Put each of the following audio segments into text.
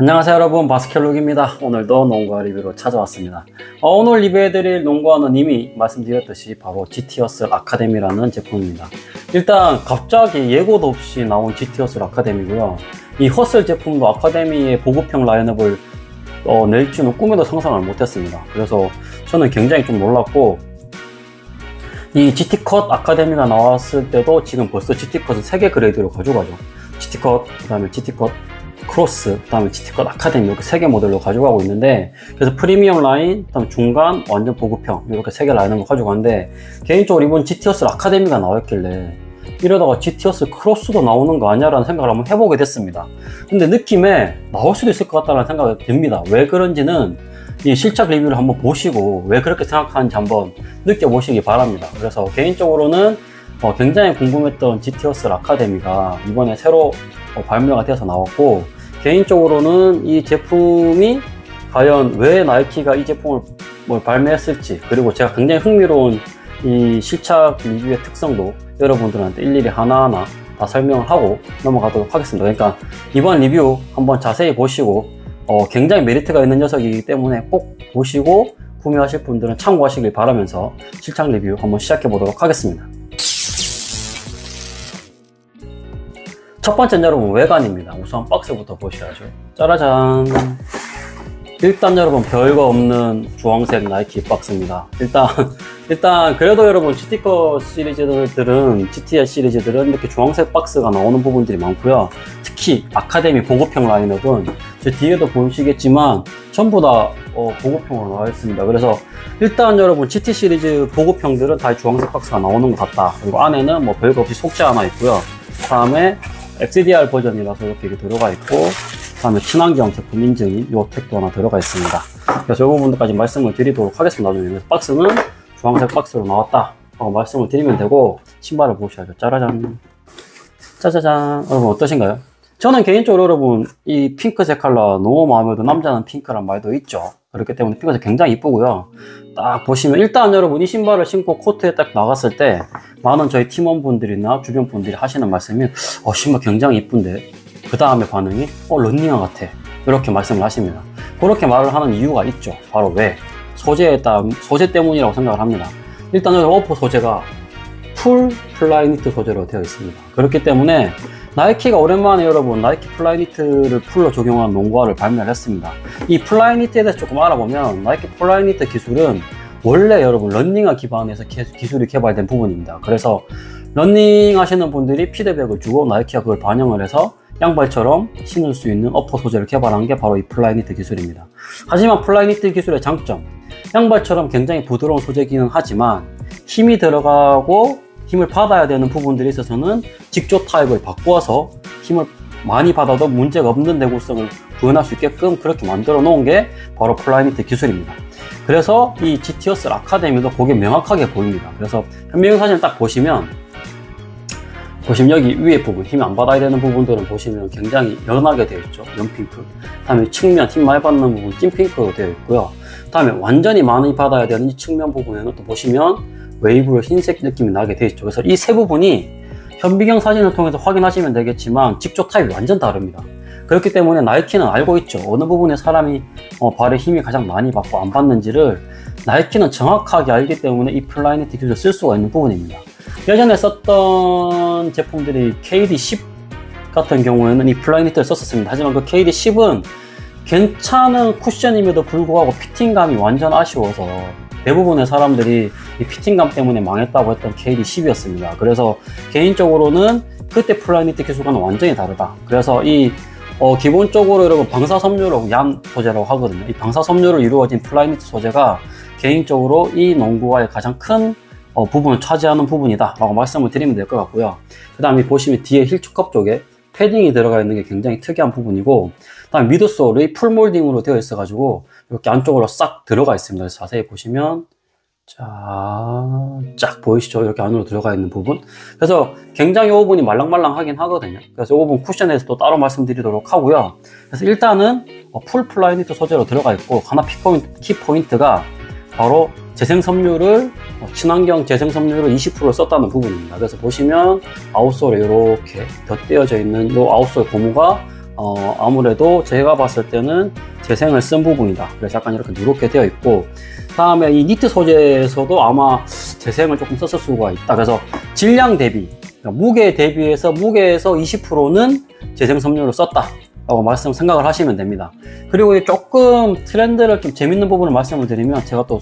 안녕하세요 여러분, 바스켓룩입니다. 오늘도 농구화 리뷰로 찾아왔습니다. 오늘 리뷰해드릴 농구화는 이미 말씀드렸듯이 바로 GT-HUSTLE 아카데미라는 제품입니다. 일단 갑자기 예고도 없이 나온 GT-HUSTLE 아카데미고요. 이 허슬 제품도 아카데미의 보급형 라인업을 낼 줄은 꿈에도 상상을 못했습니다. 그래서 저는 굉장히 좀 놀랐고, 이 GT-CUT 아카데미가 나왔을 때도 지금 벌써 GT-CUT은 3개 그레이드로 가져가죠. GT-CUT, 그 다음에 GT-CUT 크로스, 그 다음에 GT-CUT 아카데미 이렇게 3개 모델로 가져가고 있는데, 그래서 프리미엄 라인, 그 다음에 중간, 완전 보급형 이렇게 3개 라인을 가져가는데, 개인적으로 이번 GT-HUSTLE 아카데미가 나왔길래 이러다가 GT-HUSTLE 크로스도 나오는 거 아니야? 라는 생각을 한번 해보게 됐습니다. 근데 느낌에 나올 수도 있을 것 같다는 생각이 듭니다. 왜 그런지는 이 실착 리뷰를 한번 보시고 왜 그렇게 생각하는지 한번 느껴보시기 바랍니다. 그래서 개인적으로는 굉장히 궁금했던 GT-HUSTLE 아카데미가 이번에 새로 발매가 되어서 나왔고, 개인적으로는 이 제품이 과연 왜 나이키가 이 제품을 발매했을지, 그리고 제가 굉장히 흥미로운 이 실착 리뷰의 특성도 여러분들한테 일일이 하나하나 다 설명을 하고 넘어가도록 하겠습니다. 그러니까 이번 리뷰 한번 자세히 보시고 굉장히 메리트가 있는 녀석이기 때문에 꼭 보시고 구매하실 분들은 참고하시길 바라면서 실착 리뷰 한번 시작해 보도록 하겠습니다. 첫 번째는 여러분 외관입니다. 우선 박스부터 보셔야죠. 짜라잔. 일단 여러분 별거 없는 주황색 나이키 박스입니다. 일단 그래도 여러분 GT-CUT 시리즈들은, GTI 시리즈들은 이렇게 주황색 박스가 나오는 부분들이 많고요. 특히 아카데미 보급형 라인업은 제 뒤에도 보시겠지만 전부 다 보급형으로 나와 있습니다. 그래서 일단 여러분 GT 시리즈 보급형들은 다 주황색 박스가 나오는 것 같다. 그리고 안에는 뭐 별거 없이 속재 하나 있고요. 다음에 XDR 버전이라서 이렇게 들어가 있고, 그 다음에 친환경 제품 인증인 이 택도 하나 들어가 있습니다. 그래서 이 부분까지 말씀을 드리도록 하겠습니다. 나중에. 그래서 박스는 주황색 박스로 나왔다 하고 말씀을 드리면 되고, 신발을 보셔야죠. 짜라잔. 짜자잔. 여러분 어떠신가요? 저는 개인적으로 여러분 이 핑크색 컬러 너무 마음에 들어요. 남자는 핑크란 말도 있죠. 그렇기 때문에 핑크색 굉장히 이쁘고요. 딱 보시면 일단 여러분 이 신발을 신고 코트에 딱 나갔을 때 많은 저희 팀원분들이나 주변 분들이 하시는 말씀이 신발 굉장히 이쁜데, 그 다음에 반응이 런닝화 같아, 이렇게 말씀을 하십니다. 그렇게 말을 하는 이유가 있죠. 바로 왜? 소재 때문이라고 생각을 합니다. 일단 여기 어퍼 소재가 풀 플라이니트 소재로 되어 있습니다. 그렇기 때문에 나이키가 오랜만에 여러분 나이키 플라이니트를 풀로 적용한 농구화를 발매를 했습니다. 이 플라이니트에 대해서 조금 알아보면, 나이키 플라이니트 기술은 원래 여러분 런닝화 기반에서 기술이 개발된 부분입니다. 그래서 런닝 하시는 분들이 피드백을 주고 나이키가 그걸 반영을 해서 양발처럼 신을 수 있는 어퍼 소재를 개발한 게 바로 이 플라이니트 기술입니다. 하지만 플라이니트 기술의 장점, 양발처럼 굉장히 부드러운 소재기는 하지만 힘이 들어가고 힘을 받아야 되는 부분들에 있어서는 직조 타입을 바꾸어서 힘을 많이 받아도 문제가 없는 내구성을 구현할 수 있게끔 그렇게 만들어 놓은 게 바로 플라이니트 기술입니다. 그래서 이 GT-HUSTLE 아카데미도 그게 명확하게 보입니다. 그래서 현미경 사진을 딱 보시면 여기 위에 부분, 힘 안 받아야 되는 부분들은 보시면 굉장히 연하게 되어 있죠. 연핑크. 다음에 측면, 힘 많이 받는 부분 찐핑크로 되어 있고요. 다음에 완전히 많이 받아야 되는 이 측면 부분에는 또 보시면 웨이브로 흰색 느낌이 나게 되어 있죠. 그래서 이 세 부분이 현미경 사진을 통해서 확인하시면 되겠지만 직조 타입이 완전 다릅니다. 그렇기 때문에 나이키는 알고 있죠. 어느 부분에 사람이 발에 힘이 가장 많이 받고 안 받는지를 나이키는 정확하게 알기 때문에 이 플라이니트 기술을 쓸 수가 있는 부분입니다. 예전에 썼던 제품들이 KD10 같은 경우에는 이 플라이니트를 썼었습니다. 하지만 그 KD10은 괜찮은 쿠션임에도 불구하고 피팅감이 완전 아쉬워서 대부분의 사람들이 이 피팅감 때문에 망했다고 했던 KD10이었습니다. 그래서 개인적으로는 그때 플라이니트 기술과는 완전히 다르다. 그래서 이 기본적으로 여러분 방사섬유로 얀 소재라고 하거든요. 이 방사섬유로 이루어진 플라이니트 소재가 개인적으로 이 농구화의 가장 큰 부분을 차지하는 부분이다 라고 말씀을 드리면 될 것 같고요. 그 다음에 보시면 뒤에 힐축컵 쪽에 패딩이 들어가 있는 게 굉장히 특이한 부분이고, 그 다음에 미드솔이 풀몰딩으로 되어 있어 가지고 이렇게 안쪽으로 싹 들어가 있습니다. 그래서 자세히 보시면 쫙 보이시죠? 이렇게 안으로 들어가 있는 부분. 그래서 굉장히 이 부분이 말랑말랑하긴 하거든요. 그래서 이 부분 쿠션에서 또 따로 말씀드리도록 하고요. 그래서 일단은 풀 플라이니트 소재로 들어가 있고, 하나 키포인트가 바로 재생섬유를 친환경 재생섬유를 20% 썼다는 부분입니다. 그래서 보시면 아웃솔에 이렇게 덧대어져 있는 이 아웃솔 고무가 아무래도 제가 봤을 때는 재생을 쓴 부분이다. 그래서 약간 이렇게 누렇게 되어 있고, 다음에 이 니트 소재에서도 아마 재생을 조금 썼을 수가 있다. 그래서 질량 대비, 그러니까 무게 대비해서 무게에서 20%는 재생 섬유를 썼다 라고 생각을 하시면 됩니다. 그리고 조금 트렌드를 좀 재밌는 부분을 말씀을 드리면, 제가 또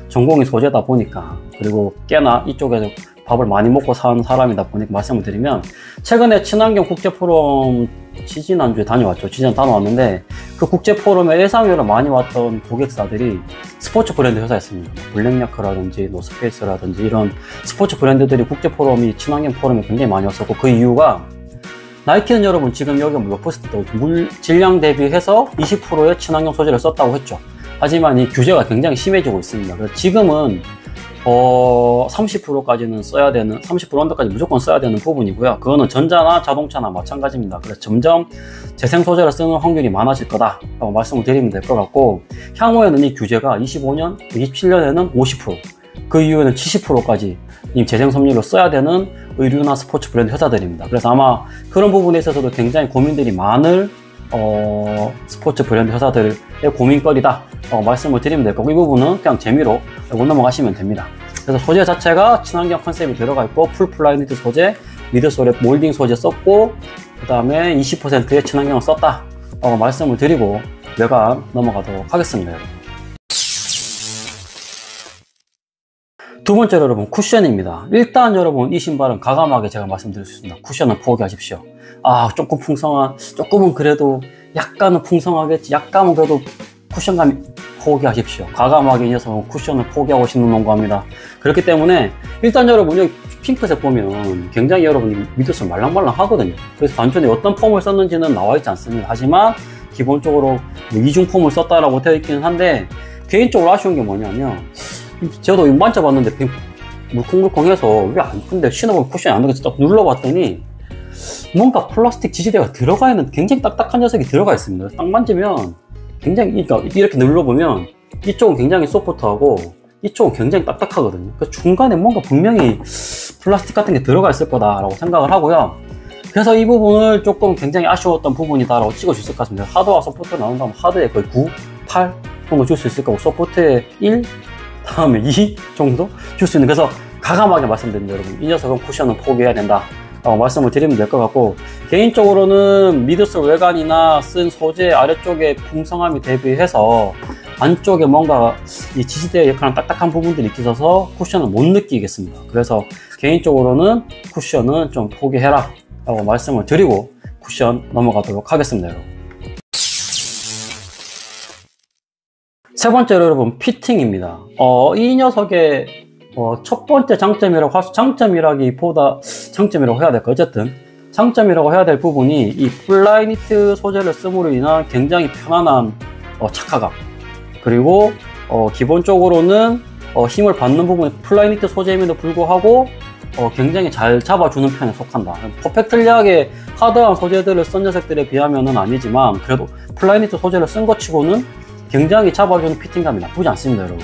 전공이 소재다 보니까, 그리고 꽤나 이쪽에서 밥을 많이 먹고 사는 사람이다 보니까 말씀을 드리면, 최근에 친환경 국제포럼 지지난주에 다녀왔죠. 지지난 다녀왔는데, 그 국제포럼에 예상외로 많이 왔던 고객사들이 스포츠 브랜드 회사였습니다. 블랙야크라든지 노스페이스라든지 이런 스포츠 브랜드들이 국제포럼이 친환경 포럼에 굉장히 많이 왔었고, 그 이유가 나이키는 여러분 지금 여기 몇 퍼센트 질량 대비해서 20%의 친환경 소재를 썼다고 했죠. 하지만 이 규제가 굉장히 심해지고 있습니다. 그래서 지금은 30%까지는 써야 되는, 30% 언더까지 무조건 써야 되는 부분이고요. 그거는 전자나 자동차나 마찬가지입니다. 그래서 점점 재생 소재를 쓰는 확률이 많아질 거다 라고 말씀을 드리면 될 것 같고, 향후에는 이 규제가 25년, 27년에는 50%, 그 이후에는 70%까지 이 재생 섬유를 써야 되는 의류나 스포츠 브랜드 회사들입니다. 그래서 아마 그런 부분에 있어서도 굉장히 고민들이 많을 스포츠 브랜드 회사들의 고민거리다 말씀을 드리면 될 거고, 이 부분은 그냥 재미로 알고 넘어가시면 됩니다. 그래서 소재 자체가 친환경 컨셉이 들어가 있고, 풀 플라이 니트 소재, 미드솔에 몰딩 소재 썼고, 그 다음에 20%의 친환경을 썼다 말씀을 드리고 외관 넘어가도록 하겠습니다. 두 번째로 여러분, 쿠션입니다. 일단 여러분, 이 신발은 과감하게 제가 말씀드릴 수 있습니다. 쿠션은 포기하십시오. 조금 풍성한, 조금은 그래도 약간은 풍성하겠지, 약간은 그래도 쿠션감이, 포기하십시오. 과감하게 이 녀석은 쿠션을 포기하고 싶는 농구합니다. 그렇기 때문에 일단 여러분, 여기 핑크색 보면 굉장히 여러분이 미드솔 말랑말랑 하거든요. 그래서 단순히 어떤 폼을 썼는지는 나와 있지 않습니다. 하지만 기본적으로 이중 폼을 썼다라고 되어 있기는 한데, 개인적으로 아쉬운 게 뭐냐면, 저도 이거 만져봤는데 물컹물컹해서 왜 안 근데 신어보면 쿠션이 안 되겠어. 딱 눌러봤더니 뭔가 플라스틱 지지대가 들어가 있는, 굉장히 딱딱한 녀석이 들어가 있습니다. 딱 만지면 굉장히, 그러니까 이렇게 눌러보면 이쪽은 굉장히 소프트하고 이쪽은 굉장히 딱딱하거든요. 그래서 중간에 뭔가 분명히 플라스틱 같은 게 들어가 있을 거다라고 생각을 하고요. 그래서 이 부분을 조금 굉장히 아쉬웠던 부분이다라고 찍어줄 수 있을 것 같습니다. 하드와 소프트 나온다면 하드에 거의 9, 8 정도 줄 수 있을 거고, 소프트에 1, 다음에 2 정도 줄 수 있는, 그래서 과감하게 말씀드립니다. 여러분, 이 녀석은 쿠션은 포기해야 된다 라고 말씀을 드리면 될 것 같고, 개인적으로는 미드솔 외관이나 쓴 소재 아래쪽에 풍성함이 대비해서 안쪽에 뭔가 이 지지대의 역할은 딱딱한 부분들이 있어서 쿠션을 못 느끼겠습니다. 그래서 개인적으로는 쿠션은 좀 포기해라 라고 말씀을 드리고 쿠션 넘어가도록 하겠습니다. 여러분, 세 번째로 여러분, 피팅입니다. 이 녀석의 첫 번째 장점이라고 할 수, 장점이라기보다 장점이라고 해야 될까? 어쨌든 장점이라고 해야 될 부분이 이 플라이 니트 소재를 씀으로 인한 굉장히 편안한 착화감, 그리고 기본적으로는 힘을 받는 부분이 플라이 니트 소재임에도 불구하고 굉장히 잘 잡아주는 편에 속한다. 퍼펙틀리하게 하드한 소재들을 쓴 녀석들에 비하면은 아니지만, 그래도 플라이 니트 소재를 쓴 것 치고는 굉장히 잡아주는 피팅감이 나쁘지 않습니다, 여러분.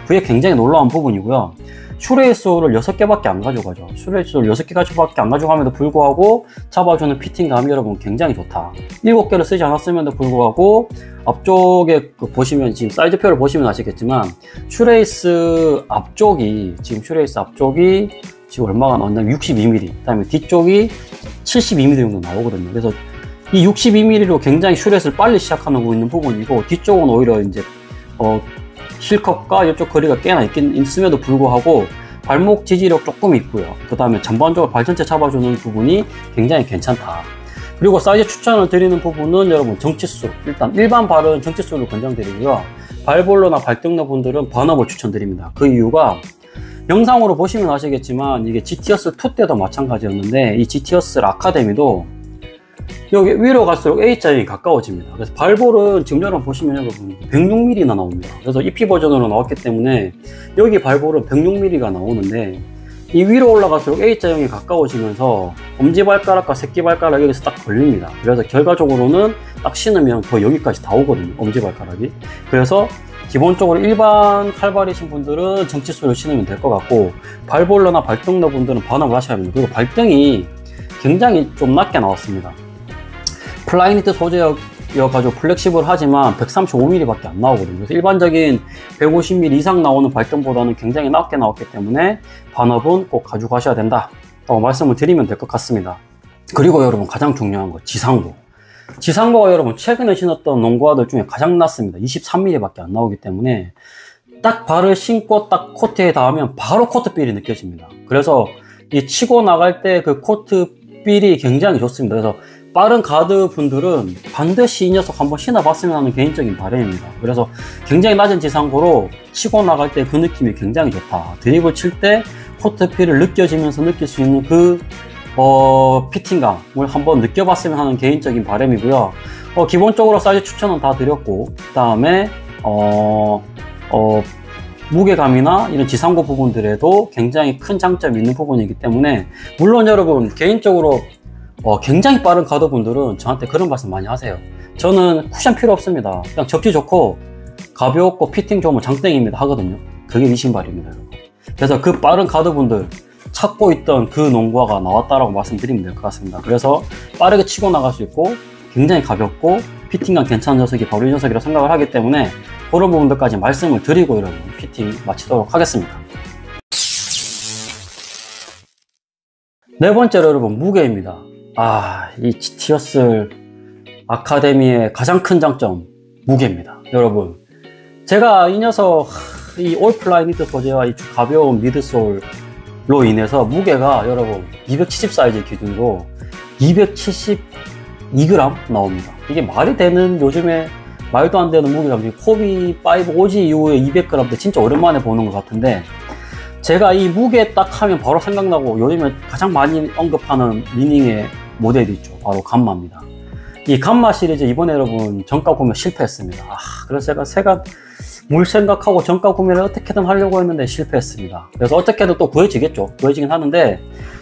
그게 굉장히 놀라운 부분이고요. 슈레이스를 6개밖에 안 가져가죠. 슈레이스를 6개밖에 안 가져감에도 불구하고 잡아주는 피팅감이 여러분 굉장히 좋다. 7개를 쓰지 않았음에도 불구하고 앞쪽에 보시면, 지금 사이즈표를 보시면 아시겠지만 슈레이스 앞쪽이 지금 얼마가 나왔냐면 62mm, 그 다음에 뒤쪽이 72mm 정도 나오거든요. 그래서 이 62mm로 굉장히 슈레이스를 빨리 시작하고 있는 부분이고, 뒤쪽은 오히려 이제 힐컵과 이쪽 거리가 꽤나 있음에도 불구하고 발목 지지력 조금 있고요. 그 다음에 전반적으로 발 전체 잡아주는 부분이 굉장히 괜찮다. 그리고 사이즈 추천을 드리는 부분은 여러분, 정치수, 일단 일반 발은 정치수를 권장드리고요. 발볼러나 발등러 분들은 번업을 추천드립니다. 그 이유가 영상으로 보시면 아시겠지만 이게 GTS2 때도 마찬가지였는데, 이 GTS 아카데미도 여기 위로 갈수록 A자형이 가까워집니다. 그래서 발볼은 지금 여러분 보시면 여러분 106mm나 나옵니다. 그래서 EP 버전으로 나왔기 때문에 여기 발볼은 106mm가 나오는데, 이 위로 올라갈수록 A자형이 가까워지면서 엄지발가락과 새끼발가락 여기서 딱 걸립니다. 그래서 결과적으로는 딱 신으면 거의 여기까지 다 오거든요, 엄지발가락이. 그래서 기본적으로 일반 칼발이신 분들은 정치수를 신으면 될 것 같고, 발볼러나 발등러 분들은 반업을 하셔야 합니다. 그리고 발등이 굉장히 좀 낮게 나왔습니다. 플라이니트 소재여가지고 플렉시블하지만 135mm 밖에 안 나오거든요. 그래서 일반적인 150mm 이상 나오는 발등보다는 굉장히 낮게 나왔기 때문에 반업은 꼭 가져가셔야 된다 라고 말씀을 드리면 될 것 같습니다. 그리고 여러분 가장 중요한 거 지상부. 지상부가 여러분 최근에 신었던 농구화들 중에 가장 낮습니다. 23mm 밖에 안 나오기 때문에 딱 발을 신고 딱 코트에 닿으면 바로 코트 필이 느껴집니다. 그래서 이 치고 나갈 때 그 코트 필이 굉장히 좋습니다. 그래서 빠른 가드 분들은 반드시 이 녀석 한번 신어봤으면 하는 개인적인 바람입니다. 그래서 굉장히 낮은 지상고로 치고 나갈 때 그 느낌이 굉장히 좋다. 드리블 칠 때 코트 필을 느껴지면서 느낄 수 있는 그 피팅감을 한번 느껴봤으면 하는 개인적인 바람이고요. 기본적으로 사이즈 추천은 다 드렸고, 그 다음에 무게감이나 이런 지상고 부분들에도 굉장히 큰 장점이 있는 부분이기 때문에, 물론 여러분 개인적으로 굉장히 빠른 가드분들은 저한테 그런 말씀 많이 하세요. 저는 쿠션 필요 없습니다. 그냥 접지 좋고 가볍고 피팅 좋으면 장땡입니다 하거든요. 그게 이 신발입니다, 여러분. 그래서 그 빠른 가드분들 찾고 있던 그 농구화가 나왔다라고 말씀드리면 될 것 같습니다. 그래서 빠르게 치고 나갈 수 있고 굉장히 가볍고 피팅감 괜찮은 녀석이 바로 이 녀석이라고 생각을 하기 때문에 그런 부분들까지 말씀을 드리고 여러분 피팅 마치도록 하겠습니다. 네 번째로 여러분 무게입니다. 이 GT어슬 아카데미의 가장 큰 장점 무게입니다. 여러분 제가 이 녀석 이 올플라이니트 소재와 이 가벼운 미드솔 로 인해서 무게가 여러분 270 사이즈 기준으로 272g 나옵니다. 이게 말이 되는, 요즘에 말도 안 되는 무게감이 코비 5 오지 이후에 200g대 진짜 오랜만에 보는 것 같은데, 제가 이 무게 딱 하면 바로 생각나고 요즘에 가장 많이 언급하는 리닝의 모델이 있죠. 바로 감마입니다. 이 감마 시리즈 이번에 여러분 정가 구매 실패했습니다. 그래서 제가 물 생각하고 정가 구매를 어떻게든 하려고 했는데 실패했습니다. 그래서 어떻게든 또 구해지겠죠. 구해지긴 하는데,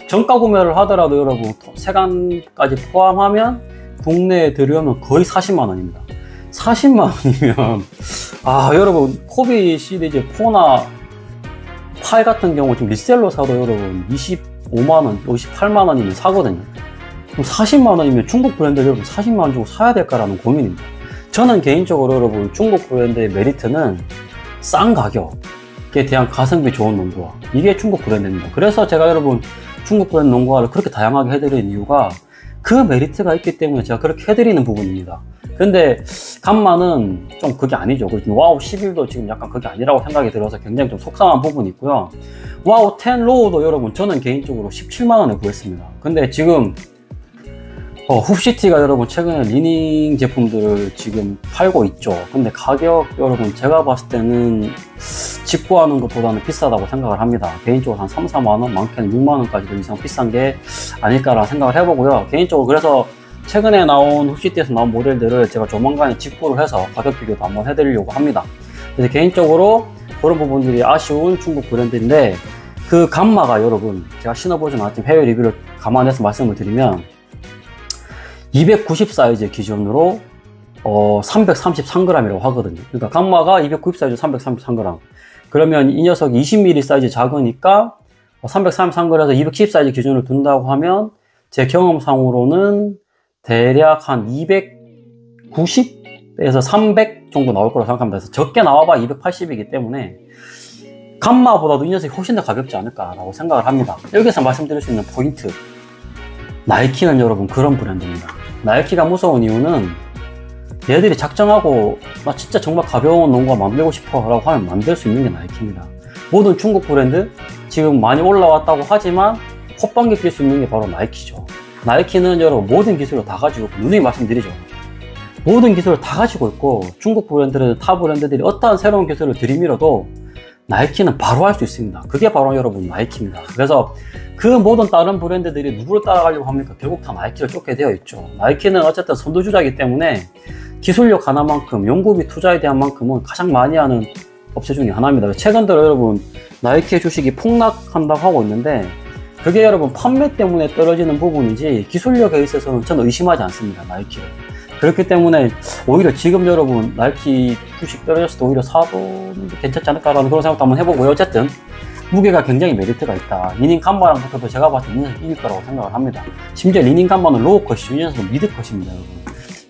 정가 구매를 하더라도 여러분 세관까지 포함하면 국내에 들여오면 거의 40만 원입니다. 40만 원이면 여러분 코비 시리즈 포나 8 같은 경우 지금 리셀로 사도 여러분 25만 원, 58만 원이면 사거든요. 그럼 40만 원이면 중국 브랜드 여러분 40만 원 주고 사야 될까라는 고민입니다. 저는 개인적으로 여러분 중국 브랜드의 메리트는 싼 가격에 대한 가성비 좋은 농구화, 이게 중국 브랜드입니다. 그래서 제가 여러분 중국 브랜드 농구화를 그렇게 다양하게 해드리는 이유가 그 메리트가 있기 때문에 제가 그렇게 해드리는 부분입니다. 근데 감마는 좀 그게 아니죠. 와우 11도 지금 약간 그게 아니라고 생각이 들어서 굉장히 좀 속상한 부분이 있고요. 와우 10 로우도 여러분 저는 개인적으로 17만 원에 구했습니다. 근데 지금 훅시티가 여러분 최근에 리닝 제품들을 지금 팔고 있죠. 근데 가격 여러분 제가 봤을 때는 직구하는 것보다는 비싸다고 생각을 합니다. 개인적으로 한 3, 4만원, 많게는 6만원까지 더 이상 비싼 게 아닐까라는 생각을 해보고요. 개인적으로 그래서 최근에 나온 훅시티에서 나온 모델들을 제가 조만간에 직구를 해서 가격 비교도 한번 해드리려고 합니다. 그래서 개인적으로 그런 부분들이 아쉬운 중국 브랜드인데, 그 감마가 여러분 제가 신어보진 않았지만 해외 리뷰를 감안해서 말씀을 드리면 290 사이즈 기준으로 333g이라고 하거든요. 그러니까 감마가 290 사이즈 333g. 그러면 이 녀석이 20mm 사이즈 작으니까 333g에서 210 사이즈 기준으로 둔다고 하면 제 경험상으로는 대략 한 290에서 300 정도 나올 거라고 생각합니다. 그래서 적게 나와봐 280이기 때문에 감마보다도 이 녀석이 훨씬 더 가볍지 않을까라고 생각을 합니다. 여기서 말씀드릴 수 있는 포인트, 나이키는 여러분 그런 브랜드입니다. 나이키가 무서운 이유는 얘들이 작정하고 나 진짜 정말 가벼운 농구화 만들고 싶어 라고 하면 만들 수 있는 게 나이키입니다. 모든 중국 브랜드 지금 많이 올라왔다고 하지만 콧방귀 낄 수 있는 게 바로 나이키죠. 나이키는 여러분 모든 기술을 다 가지고 있고, 누누이 말씀드리죠. 모든 기술을 다 가지고 있고, 중국 브랜드들, 타 브랜드들이 어떠한 새로운 기술을 들이밀어도 나이키는 바로 할 수 있습니다. 그게 바로 여러분 나이키입니다. 그래서 그 모든 다른 브랜드들이 누구를 따라가려고 합니까? 결국 다 나이키를 쫓게 되어 있죠. 나이키는 어쨌든 선두주자이기 때문에 기술력 하나만큼, 연구비 투자에 대한 만큼은 가장 많이 하는 업체 중에 하나입니다. 최근 들어 여러분 나이키의 주식이 폭락한다고 하고 있는데, 그게 여러분 판매 때문에 떨어지는 부분이지 기술력에 있어서는 저는 의심하지 않습니다. 나이키를. 그렇기 때문에 오히려 지금 여러분 나이키 주식 떨어졌을 때 오히려 사도 괜찮지 않을까라는 그런 생각도 한번 해보고요. 어쨌든 무게가 굉장히 메리트가 있다. 리닝 간바랑 붙어도 제가 봤을 때 이 녀석 이길 거라고 생각을 합니다. 심지어 리닝 간바는 로우 컷이죠. 이 녀석은 미드 컷입니다, 여러분.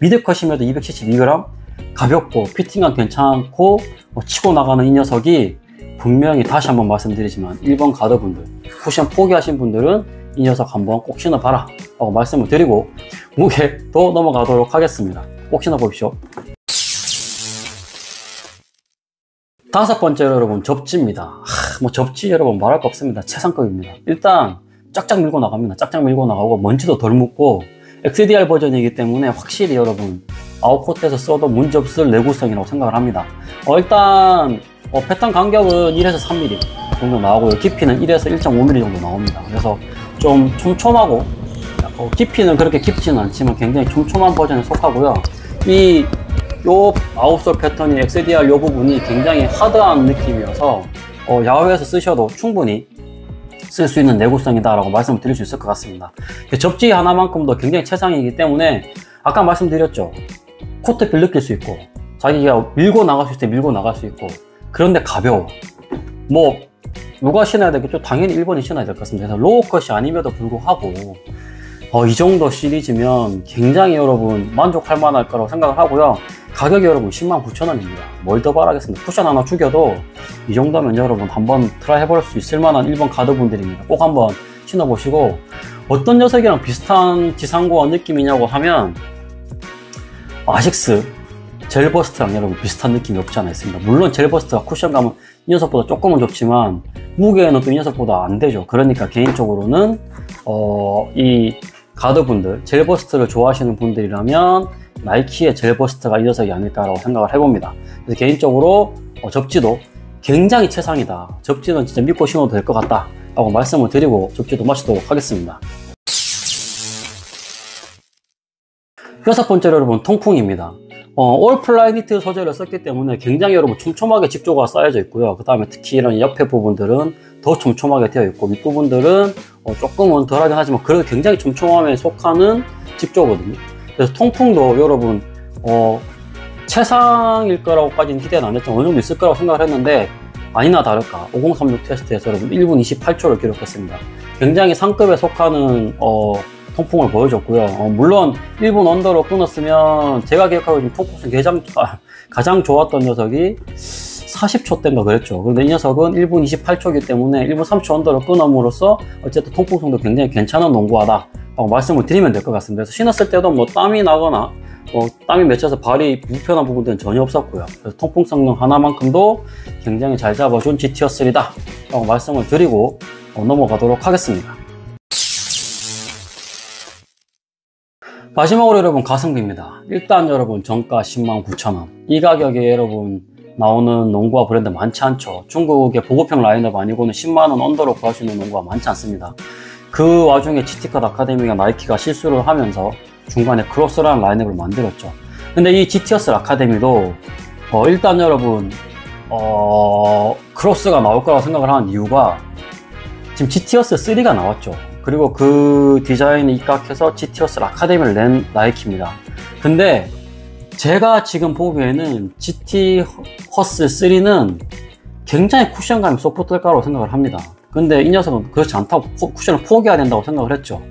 미드 컷임에도 272g, 가볍고 피팅감 괜찮고 치고 나가는 이 녀석이 분명히 다시 한번 말씀드리지만 1번 가드분들, 쿠션 포기하신 분들은 이 녀석 한번 꼭 신어봐라 라고 말씀을 드리고 무게도 넘어가도록 하겠습니다. 꼭 신어보십시오. 다섯 번째로 여러분, 접지입니다. 뭐 접지 여러분 말할 거 없습니다. 최상급입니다. 일단 쫙쫙 밀고 나갑니다. 짝짝 밀고 나가고 먼지도 덜 묻고 XDR 버전이기 때문에 확실히 여러분 아웃코트에서 써도 문제없을 내구성이라고 생각을 합니다. 일단 패턴 간격은 1에서 3mm 정도 나오고요. 깊이는 1에서 1.5mm 정도 나옵니다. 그래서 좀 촘촘하고 깊이는 그렇게 깊지는 않지만 굉장히 촘촘한 버전에 속하고요. 요 아웃솔 패턴이 XDR 요 부분이 굉장히 하드한 느낌이어서 야외에서 쓰셔도 충분히 쓸 수 있는 내구성이다 라고 말씀을 드릴 수 있을 것 같습니다. 접지 하나만큼도 굉장히 최상이기 때문에 아까 말씀드렸죠. 코트필 느낄 수 있고 자기가 밀고 나갈 수 있을 때 밀고 나갈 수 있고 그런데 가벼워. 뭐 누가 신어야 되겠죠? 당연히 1번이 신어야 될 것 같습니다. 그래서 로우컷이 아님에도 불구하고 이 정도 시리즈면 굉장히 여러분 만족할 만할 거라고 생각을 하고요. 가격이 여러분 109,000원입니다. 뭘 더 바라겠습니다. 쿠션 하나 죽여도 이 정도면 여러분 한번 트라이 해볼 수 있을 만한 1번 가드분들입니다. 꼭 한번 신어보시고 어떤 녀석이랑 비슷한 지상고와 느낌이냐고 하면 아식스 젤버스트랑 여러분 비슷한 느낌이 없지 않아 있습니다. 물론 젤버스트가 쿠션감은 이 녀석보다 조금은 좋지만 무게는 또 이 녀석보다 안 되죠. 그러니까 개인적으로는 이 가드분들, 젤버스트를 좋아하시는 분들이라면 나이키의 젤버스트가 이 녀석이 아닐까라고 생각을 해봅니다. 그래서 개인적으로 접지도 굉장히 최상이다. 접지는 진짜 믿고 신어도 될 것 같다 라고 말씀을 드리고 접지도 마치도록 하겠습니다. 여섯 번째로 여러분, 통풍입니다. 올플라이 니트 소재를 썼기 때문에 굉장히 여러분 촘촘하게 직조가 쌓여져 있고요. 그 다음에 특히 이런 옆에 부분들은 더 촘촘하게 되어 있고 윗부분들은 조금은 덜하긴 하지만 그래도 굉장히 촘촘함에 속하는 직조거든요. 그래서 통풍도 여러분 최상일 거라고까지는 기대는 안 했지만 어느 정도 있을 거라고 생각을 했는데 아니나 다를까 5036 테스트에서 여러분 1분 28초를 기록했습니다. 굉장히 상급에 속하는 통풍을 보여줬고요. 물론 1분 언더로 끊었으면 제가 기억하고 지금 통풍성 가장 좋았던 녀석이 40초 대인가 그랬죠. 그런데 이 녀석은 1분 28초이기 때문에 1분 30초 언더로 끊음으로써 어쨌든 통풍성도 굉장히 괜찮은 농구하다 라고 말씀을 드리면 될 것 같습니다. 그래서 신었을 때도 뭐 땀이 나거나 땀이 맺혀서 발이 불편한 부분들은 전혀 없었고요. 그래서 통풍 성능 하나만큼도 굉장히 잘 잡아준 GTO3다 라고 말씀을 드리고 넘어가도록 하겠습니다. 마지막으로 여러분, 가성비입니다. 일단 여러분 정가 109,000원. 이 가격에 여러분 나오는 농구화 브랜드 많지 않죠. 중국의 보급형 라인업 아니고는 10만원 언더로 구할 수 있는 농구화 많지 않습니다. 그 와중에 GT컷 아카데미가 나이키가 실수를 하면서 중간에 크로스라는 라인업을 만들었죠. 근데 이 GT어스 아카데미도 일단 여러분 크로스가 나올 거라고 생각을 하는 이유가 지금 GT어스 3가 나왔죠. 그리고 그 디자인에 입각해서 GT어스 아카데미를 낸 나이키입니다. 근데 제가 지금 보기에는 GT허스 3는 굉장히 쿠션감이 소프트할 거라고 생각을 합니다. 근데 이 녀석은 그렇지 않다고 쿠션을 포기해야 된다고 생각을 했죠.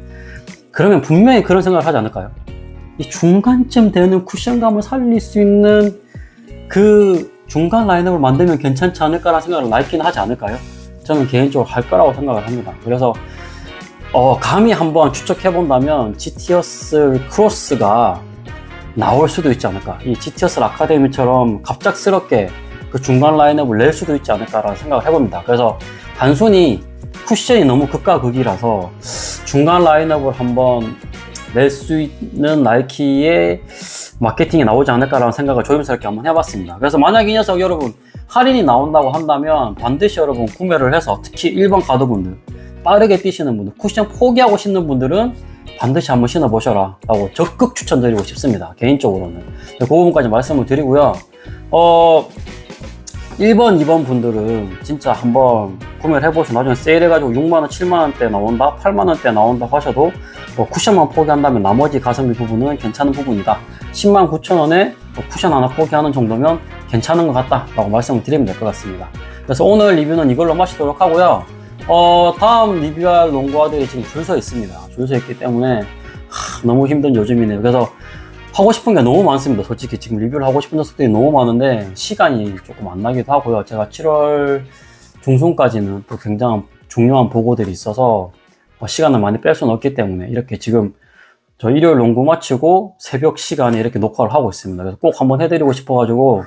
그러면 분명히 그런 생각을 하지 않을까요? 이 중간쯤 되는 쿠션감을 살릴 수 있는 그 중간 라인업을 만들면 괜찮지 않을까라는 생각을 나이키는 하지 않을까요? 저는 개인적으로 할 거라고 생각을 합니다. 그래서 감히 한번 추측해 본다면 GT어스 크로스가 나올 수도 있지 않을까. 이 GT어스 아카데미처럼 갑작스럽게 그 중간 라인업을 낼 수도 있지 않을까라는 생각을 해봅니다. 그래서 단순히 쿠션이 너무 극과 극이라서 중간 라인업을 한번 낼 수 있는 나이키의 마케팅이 나오지 않을까라는 생각을 조심스럽게 한번 해봤습니다. 그래서 만약 이 녀석 여러분 할인이 나온다고 한다면 반드시 여러분 구매를 해서 특히 1번 가드분들, 빠르게 뛰시는 분들, 쿠션 포기하고 신는 분들은 반드시 한번 신어보셔라 라고 적극 추천드리고 싶습니다. 개인적으로는. 그 부분까지 말씀을 드리고요. 1번, 2번 분들은 진짜 한번 구매를 해보시고 나중에 세일해가지고 6만원, 7만원대 나온다, 8만원대 나온다 하셔도 쿠션만 포기한다면 나머지 가성비 부분은 괜찮은 부분이다. 109,000원에 쿠션 하나 포기하는 정도면 괜찮은 것 같다 라고 말씀을 드리면 될 것 같습니다. 그래서 오늘 리뷰는 이걸로 마치도록 하고요. 다음 리뷰할 농구화들이 지금 줄 서 있습니다. 줄 서 있기 때문에 너무 힘든 요즘이네요. 그래서 하고 싶은 게 너무 많습니다. 솔직히 지금 리뷰를 하고 싶은 녀석들이 너무 많은데 시간이 조금 안 나기도 하고요. 제가 7월 중순까지는 또 굉장히 중요한 보고들이 있어서 시간을 많이 뺄 수는 없기 때문에 이렇게 지금 저 일요일 농구 마치고 새벽 시간에 이렇게 녹화를 하고 있습니다. 그래서 꼭 한번 해드리고 싶어가지고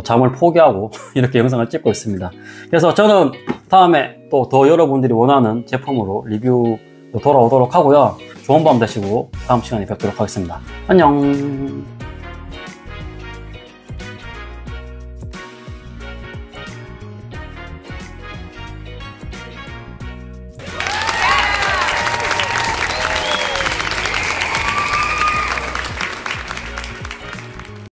잠을 포기하고 이렇게 영상을 찍고 있습니다. 그래서 저는 다음에 또 더 여러분들이 원하는 제품으로 리뷰 돌아오도록 하고요. 좋은 밤 되시고 다음 시간에 뵙도록 하겠습니다. 안녕.